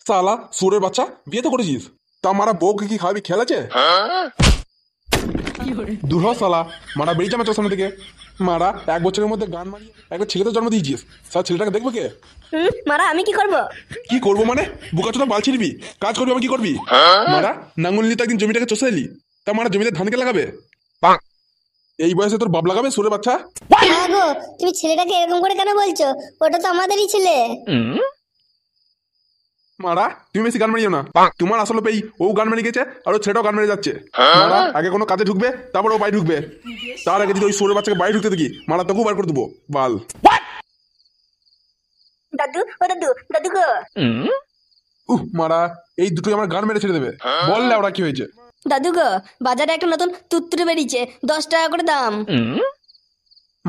সালা সুরের বাচ্চা, বিয়ে তো করেছিস, তা মারা বউকে কি খাওয়াবি? খেয়াল আছে? দূর হ সালা, মারা বেরিয়ে যা আমার সামনে থেকে। মারা 1 বছরের মধ্যে গান মারিয়ে একটা ছেলে তো জন্ম দিয়েছিস, স্যার ছেলেটাকে দেখবো কে? মারা আমি কি করব? কি করবো মানে? বুকা চোদা বাল ছিড়বি? কাজ করবি? আমি কি করবি? মারা নাঙ্গল নিয়ে তো একদিন জমিটাকে চষে এলি, তা মারা জমিতে ধান কে লাগাবে? এই বয়সে তোর বাপ লাগাবে সুরের বাচ্চা? হ্যাঁ গো, তুমি ছেলেটাকে এরকম করে কেন বলছো? ওটা তো আমাদেরই ছেলে। মারা তুমি বেশি গান মারিও না, তোমার আসলে পেই ও গান মেরে গেছে আর ও ছেলেটাও গান মেরে যাচ্ছে। মারা আগে কোনো কাজে ঢুকবে, তারপর ও বাড়ি ঢুকবে। তার আগে যদি ওই সুরের বাচ্চাকে বাড়ি ঢুকতে দেখি, মারা তোকেও বার করে দেবো বাল। দাদু, ও দাদু, দাদু গো। মারা এই দুটোই আমার গান মেরে ছেড়ে দেবে। বললে ওরা কি হয়েছে? দাদু গো, বাজারে একটা নতুন তুরতুরে বেরিয়েছে, 10 টাকা করে দাম।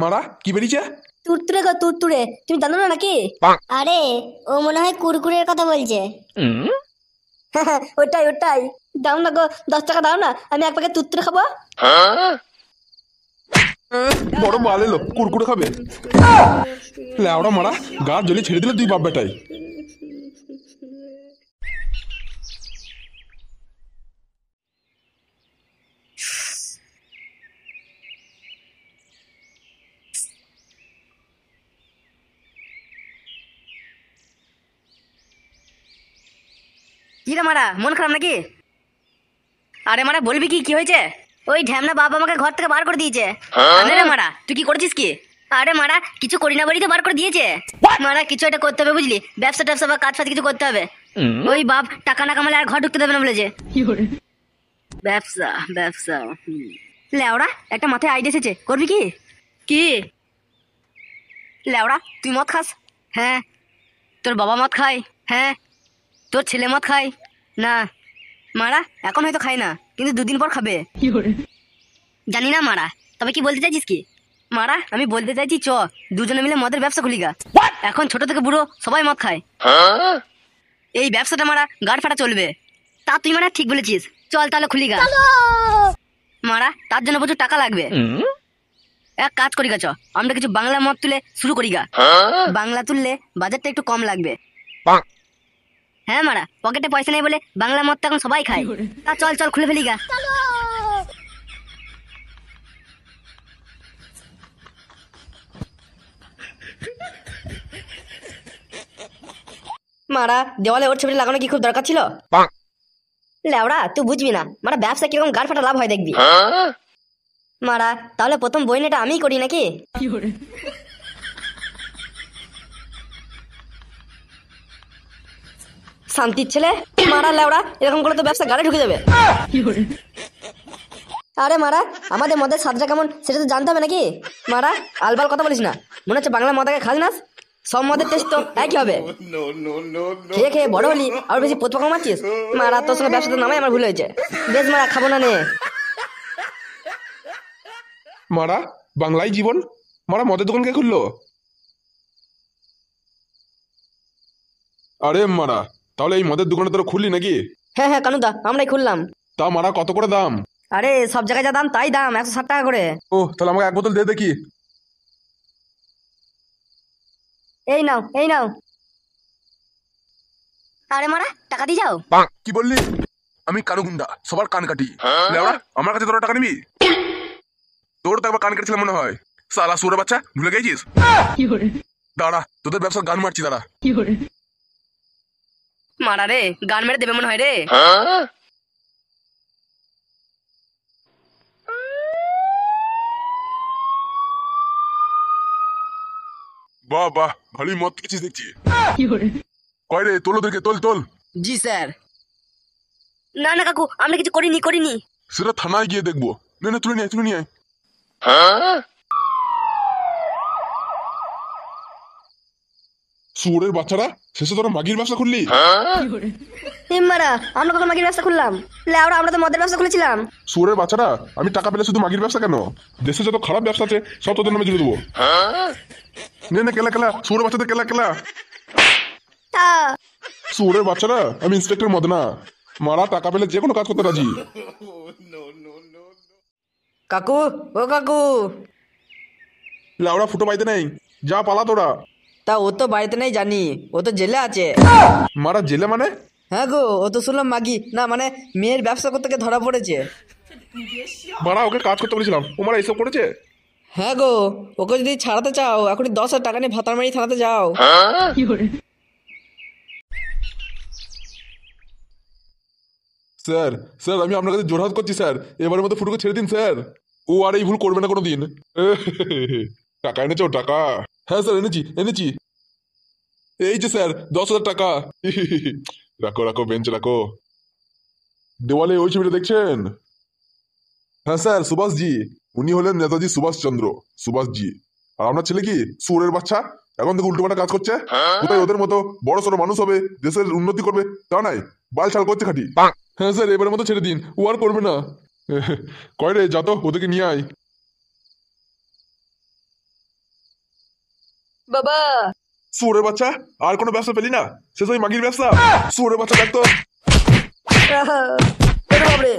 মারা কি বেরিয়েছে? তুরতুরে গো, তুরতুরে, তুমি জানো না নাকি? আরে ও মনে হয় কুরকুরের কথা বলছে। ওটাই ওটাই, দাও না গো, 10 টাকা দাও না, আমি এক প্যাকেট তুরতুরে খাবো। বড় বাল এলো, কুরকুরে খাবে? ল্যাওড়া মারা, গার জলি ছেড়ে দিলে দুই বাপ বেটাই। কি রে মারা, মন খারাপ নাকি? আরে মারা বলবি কি, কি হয়েছে? ওই ঢ্যামনা বাবা আমাকে ঘর থেকে বার করে দিয়েছে। আরে রে মারা, তুই কি করেছিস কি? আরে মারা কিছু করি না বলি তো বার করে দিয়েছে। মারা কিছু একটা করতে হবে বুঝলি, ব্যবসা ট্যাবসা বা কাজ ফাজ কিছু করতে হবে। ওই বাপ টাকা না কামালে আর ঘর ঢুকতে দেবে না বলেছে। ব্যবসা ব্যবসা লেওড়া, একটা মাথায় আইডিয়া এসেছে, করবি কি? কি লেওড়া, তুই মদ খাস? হ্যাঁ। তোর বাবা মদ খায়? হ্যাঁ। তোর ছেলে মদ খায়? না। মারা এখন হয়তো খায় না, কিন্তু 2 দিন পর খাবে। জানি না মারা, তবে কি বলতে চাইছিস কি? মারা আমি বলতে চাইছি চ দুজনে মিলে মদের ব্যবসা খুলি গা। এখন ছোট থেকে বুড়ো সবাই মদ খায়। এই ব্যবসাটা মারা গাড় ফাটা চলবে। তা তুই মারা ঠিক বলেছিস, চল তাহলে খুলি গা। মারা তার জন্য প্রচুর টাকা লাগবে। এক কাজ করি গা, চ আমরা কিছু বাংলা মদ তুলে শুরু করি গা। বাংলা তুললে বাজারটা একটু কম লাগবে। হ্যাঁ মারা, পকেটে পয়সা নেই বলে বাংলা মদ তো এখন সবাই খায়। তা চল চল খুলে ফেলি গা। মারা দেওয়ালে ওর ছবিটা লাগানো কি খুব দরকার ছিল? লেওড়া তুই বুঝবি না, মারা ব্যবসা কিরকম গাড় ফাটা লাভ হয় দেখবি। মারা তাহলে প্রথম বইনেটা আমিই করি নাকি? শান্তির ছেলে। মারা লেওড়া এরকম করে তো ব্যবসা গাড়ে ঢুকে যাবে। আরে মারা আমাদের মদের স্বাদটা কেমন সেটা তো জানতে হবে নাকি? মারা আলবাল কথা বলিস না, মনে হচ্ছে বাংলা মদাকে খাস না। সব মদের টেস্ট তো একই হবে। খেয়ে খেয়ে বড় হলি আর বেশি পোতপা কমাচ্ছিস। মারা তোর সঙ্গে ব্যবসাতে নামাই আমার ভুল হয়েছে। বেশ মারা, খাবো না নে। মারা বাংলায় জীবন, মারা মদের দোকান কে খুললো? আরে মারা তাহলে এই মদের দোকানে তোরা খুললি নাকি? হ্যাঁ হ্যাঁ কানুদা, আমরাই খুললাম। তা মারা কত করে দাম? আরে সব জায়গায় যা দাম তাই দাম, 160 টাকা করে। ও তাহলে আমাকে 1 বোতল দে দেখি। এই নাও এই নাও। আরে মারা টাকা দিয়ে যাও। কি বললি? আমি কানু গুন্ডা, সবার কান কাটি। লেওড়া আমার কাছে তোরা টাকা নিবি? তোর তো একবার কান কেটেছিলাম মনে হয়। সালা সুরের বাচ্চা, ভুলে গেছিস? দাঁড়া তোদের ব্যবসার গান মারছি, দাঁড়া। মারা রে গান মেরে দেবে মনে হয় রে। বাহ বাহ, ভালোই মদ খেয়েছিস দেখছি। কয় রে, তোল ওদেরকে, তোল তোল। জি স্যার। না না কাকু, আমরা কিছু করিনি করিনি। সেটা থানায় গিয়ে দেখবো। নে নে তুলে নিয়ে তুলে নিয়ে। সুরের বাচ্চারা, শেষে তোরা মাগির ব্যবসা খুললি? মারা আমরা কখন মাগির ব্যবসা খুললাম? লেওড়া আমরা তো মদের ব্যবসা খুলেছিলাম। সুরের বাচ্চারা, আমি টাকা পেলে শুধু মাগির ব্যবসা কেন, দেশে যত খারাপ ব্যবসা আছে সব তোদের নামে জুড়ে দেবো। নে নে কেলা কেলা, সুরের বাচ্চাদের কেলা কেলা। সুরের বাচ্চারা, আমি ইন্সপেক্টর মদনা। মারা টাকা পেলে যে কোনো কাজ করতে রাজি। কাকু ও কাকু। লাউড়া ফুটো পাইতে নেই, যা পালা তোরা। তা ও তো বাড়িতে নেই জানি, ও তো জেলে আছে। মারা জেলে মানে? হ্যাঁ গো, ও তো শুনলাম মাগি না মানে মেয়ের ব্যবসা করতে গিয়ে ধরা পড়েছে। মারা ওকে কাজ করতে বলেছিলাম, ও মারা এসব করেছে? হ্যাঁ গো, ওকে যদি ছাড়াতে চাও এখনই 10,000 টাকা নিয়ে ভাতারমারি থানাতে যাও। স্যার, স্যার আমি আপনার কাছে জোরহাত করছি স্যার, এবারের মতো ফুটুকে ছেড়ে দিন স্যার। ও আর এই ভুল করবে না কোনো দিন। টাকা এনেছো টাকা? হ্যাঁ স্যার এনেছি এনেছি। এই যে স্যার 10,000 টাকা। রাখো রাখো, বেঞ্চে রাখো। দেওয়ালে ওই ছবিটা দেখছেন? হ্যাঁ স্যার, সুভাষজি। উনি হলেন নেতাজি সুভাষচন্দ্র, সুভাষজি। আর আপনার ছেলে কি সুরের বাচ্চা, এখন থেকে উল্টোপাল্টা কাজ করছে। কোথায় ওদের মতো বড় সড়ো মানুষ হবে, দেশের উন্নতি করবে তা নাই, বাল ছাল করছে খাটি। হ্যাঁ স্যার এবারের মতো ছেড়ে দিন, ও আর করবে না। কয় রে, যা তো ওদেরকে নিয়ে আয়। বাবা সুরের বাচ্চা, আর কোনো ব্যবসা পেলি না? শেষ ওই মাগির ব্যবসা। সুরের বাচ্চা দেখতো। বাবরে